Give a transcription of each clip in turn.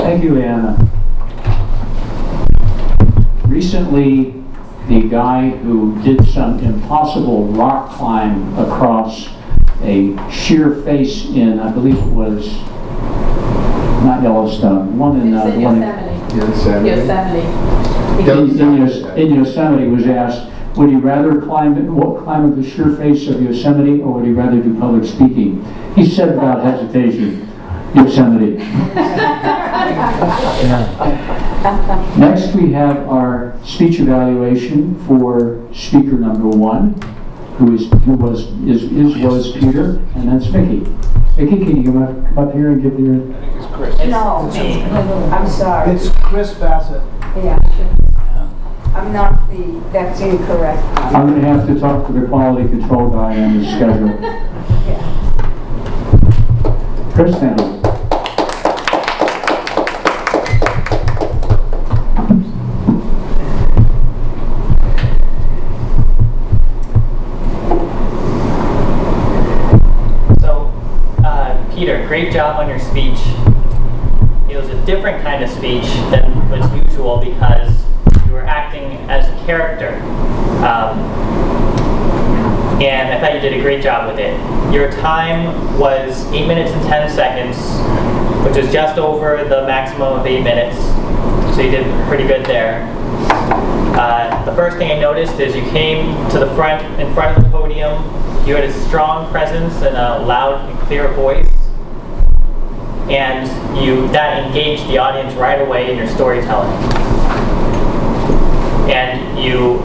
Thank you, Anna. Recently, the guy who did some impossible rock climb across a sheer face in, I believe it was, not Yellowstone, one in Yosemite was asked, would he rather climb the sheer face of Yosemite, or would he rather do public speaking? He said without hesitation, Yosemite. Next, we have our speech evaluation for speaker number 1, who was Peter, and that's Vicky. Vicky, can you come up here and give your... I think it's Chris. No, I'm sorry. It's Chris Bassett. Yeah, I'm not that's incorrect. I'm going to have to talk to the quality control guy on the schedule. Yeah. Chris, thank you. Peter, great job on your speech. It was a different kind of speech than was usual because you were acting as a character. And I thought you did a great job with it. Your time was 8 minutes and 10 seconds, which is just over the maximum of 8 minutes. So you did pretty good there. The first thing I noticed is you came to the front, in front of the podium. You had a strong presence and a loud and clear voice. And that engaged the audience right away in your storytelling. And you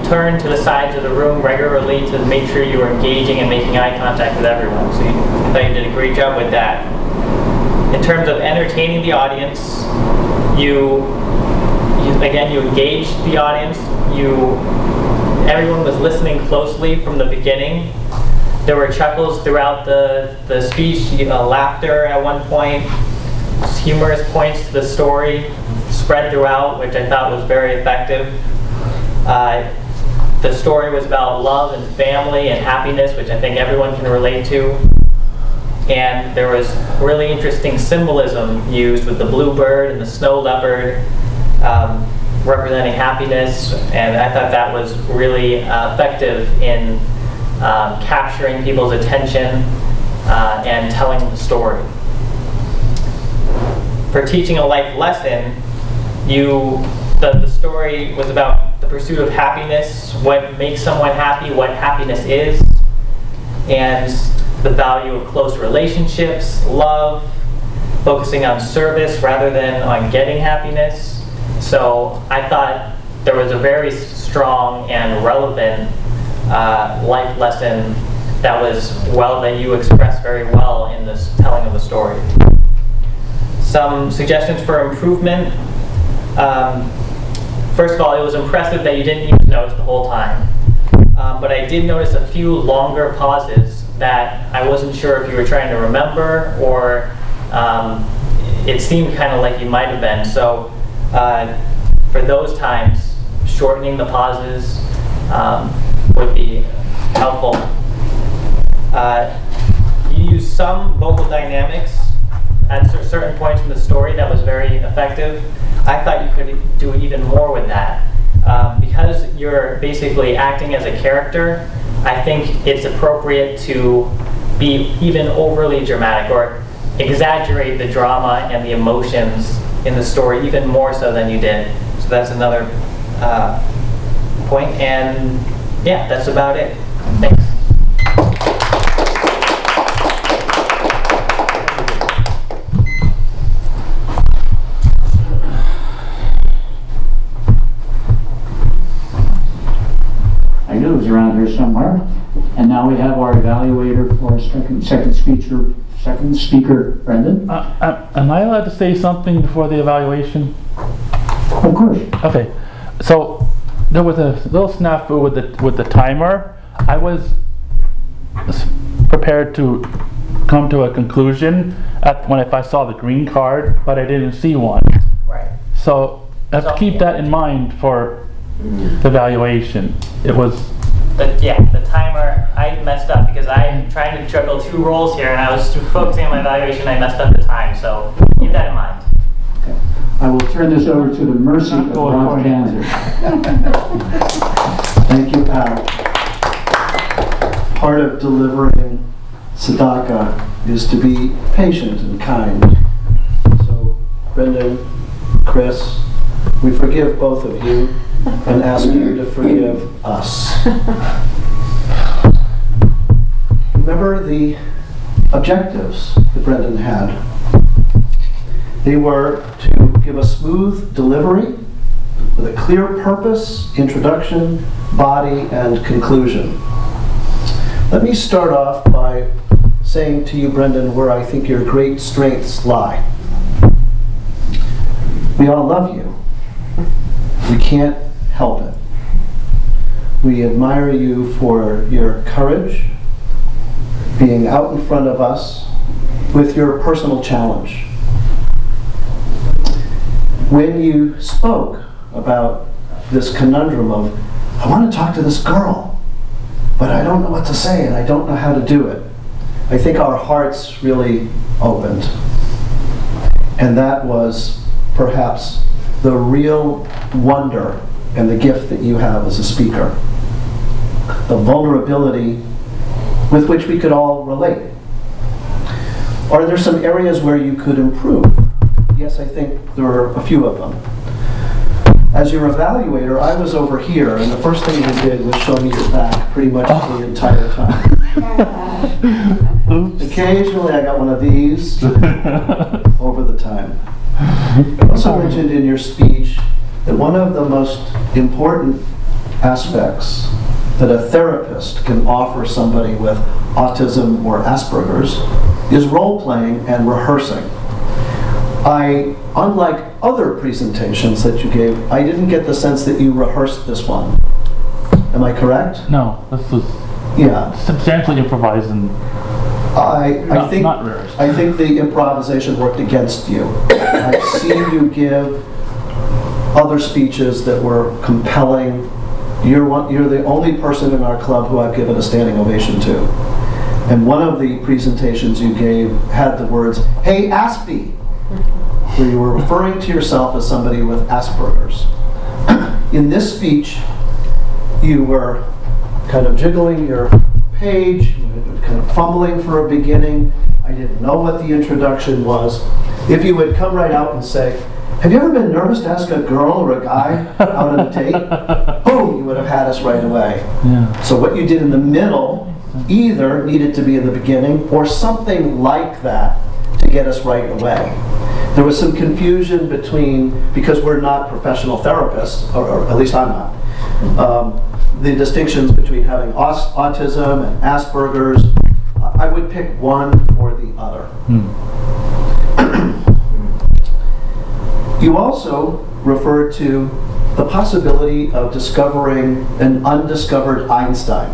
turned to the sides of the room regularly to make sure you were engaging and making eye contact with everyone. So I thought you did a great job with that. In terms of entertaining the audience, you engaged the audience. Everyone was listening closely from the beginning. There were chuckles throughout the speech, laughter at one point, humorous points to the story spread throughout, which I thought was very effective. The story was about love and family and happiness, which I think everyone can relate to. And there was really interesting symbolism used with the bluebird and the snow leopard representing happiness, and I thought that was really effective in capturing people's attention and telling the story. For teaching a life lesson, the story was about the pursuit of happiness, what makes someone happy, what happiness is, and the value of close relationships, love, focusing on service rather than on getting happiness. So I thought there was a very strong and relevant life lesson that you expressed very well in this telling of the story. Some suggestions for improvement. First of all, it was impressive that you didn't use notes the whole time. But I did notice a few longer pauses that I wasn't sure if you were trying to remember or it seemed kind of like you might have been. So for those times, shortening the pauses would be helpful. You used some vocal dynamics at certain points in the story that was very effective. I thought you could do even more with that. Because you're basically acting as a character, I think it's appropriate to be even overly dramatic or exaggerate the drama and the emotions in the story even more so than you did. So that's another point. And yeah, that's about it. Thanks. I knew it was around here somewhere. And now we have our evaluator for second speaker, Brendan. Am I allowed to say something before the evaluation? Of course. Okay. So there was a little snafu with the timer. I was prepared to come to a conclusion if I saw the green card, but I didn't see one. Right. So I have to keep that in mind for the evaluation. It was. The timer, I messed up because I'm trying to juggle two roles here and I was focusing on my evaluation and I messed up the time, so keep that in mind. I will turn this over to the mercy of Ron Kanzer. Thank you, Al. Part of delivering tzedakah is to be patient and kind. So, Brendan, Chris, we forgive both of you and ask you to forgive us. Remember the objectives that Brendan had. They were to give a smooth delivery with a clear purpose, introduction, body, and conclusion. Let me start off by saying to you, Brendan, where I think your great strengths lie. We all love you. We can't help it. We admire you for your courage, being out in front of us with your personal challenge. When you spoke about this conundrum of, I want to talk to this girl, but I don't know what to say and I don't know how to do it, I think our hearts really opened. And that was perhaps the real wonder and the gift that you have as a speaker. The vulnerability with which we could all relate. Are there some areas where you could improve? Yes, I think there are a few of them. As your evaluator, I was over here, and the first thing you did was show me your back pretty much the entire time. Occasionally I got one of these over the time. You also mentioned in your speech that one of the most important aspects that a therapist can offer somebody with autism or Asperger's is role-playing and rehearsing. Unlike other presentations that you gave, I didn't get the sense that you rehearsed this one. Am I correct? No, this was substantially improvised and I think not rehearsed. I think the improvisation worked against you. I've seen you give other speeches that were compelling. You're the only person in our club who I've given a standing ovation to. And one of the presentations you gave had the words, "Hey, Aspie," where you were referring to yourself as somebody with Asperger's. In this speech, you were kind of jiggling your page, kind of fumbling for a beginning. I didn't know what the introduction was. If you would come right out and say, "Have you ever been nervous to ask a girl or a guy out on a date?" Boom, you would have had us right away. Yeah. So what you did in the middle either needed to be in the beginning or something like that to get us right away. There was some confusion because we're not professional therapists, or at least I'm not, the distinctions between having autism and Asperger's. I would pick one or the other. You also referred to the possibility of discovering an undiscovered Einstein.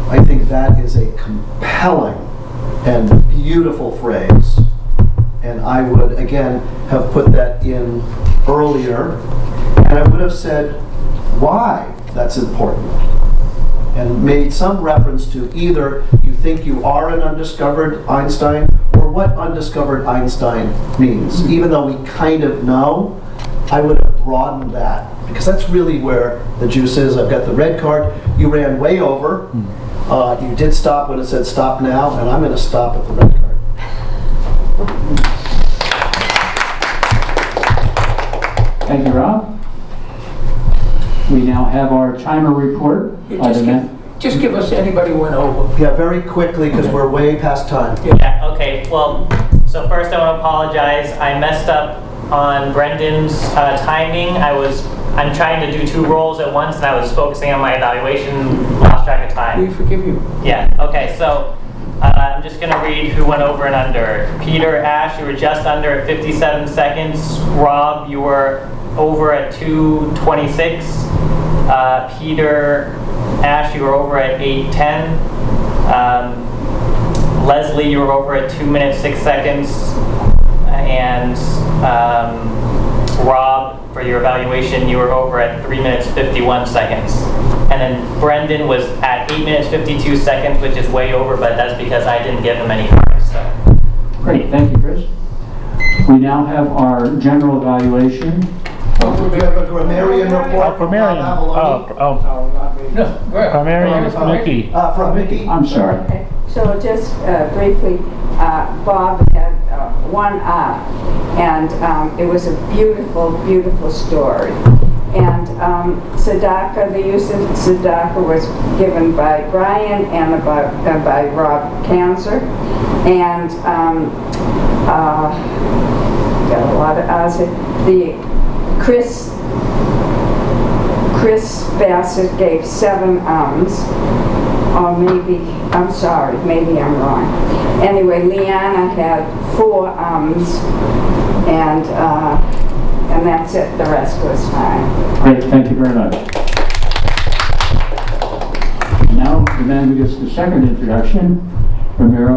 I think that is a compelling and beautiful phrase. And I would, again, have put that in earlier. And I would have said why that's important. And made some reference to either you think you are an undiscovered Einstein or what undiscovered Einstein means. Even though we kind of know, I would have broadened that. Because that's really where the juice is. I've got the red card. You ran way over. You did stop when it said stop now, and I'm going to stop at the red card. Thank you, Rob. We now have our timer report. Just give us anybody went over. Yeah, very quickly, because we're way past time. Yeah, okay, well, so first I want to apologize. I messed up on Brendan's timing. I'm trying to do two roles at once, and I was focusing on my evaluation, lost track of time. We forgive you. Yeah, okay, so I'm just going to read who went over and under. Peter, Ash, you were just under at 57 seconds. Rob, you were over at 2:26. Peter, Ash, you were over at 8:10. Leslie, you were over at 2 minutes 6 seconds. And Rob, for your evaluation, you were over at 3 minutes 51 seconds. And then Brendan was at 8 minutes 52 seconds, which is way over, but that's because I didn't give him any cards. So. Great, thank you, Chris. We now have our general evaluation. We have a grammarian report from Bob Grammarian. Avalone. Oh, No, where? Grammarian is Mickey. From Mickey. I'm sorry. Okay, so just briefly, Bob had one arc, and it was a beautiful, beautiful story. And Tzedakah, the use of Tzedakah was given by Brian and by Rob Kanzer. And got a lot of Chris Bassett gave 7 or maybe, I'm sorry, maybe I'm wrong. Anyway, Leanna had 4 and that's it, the rest was fine. Great, thank you very much. And now the man who gets the second introduction, Ramiro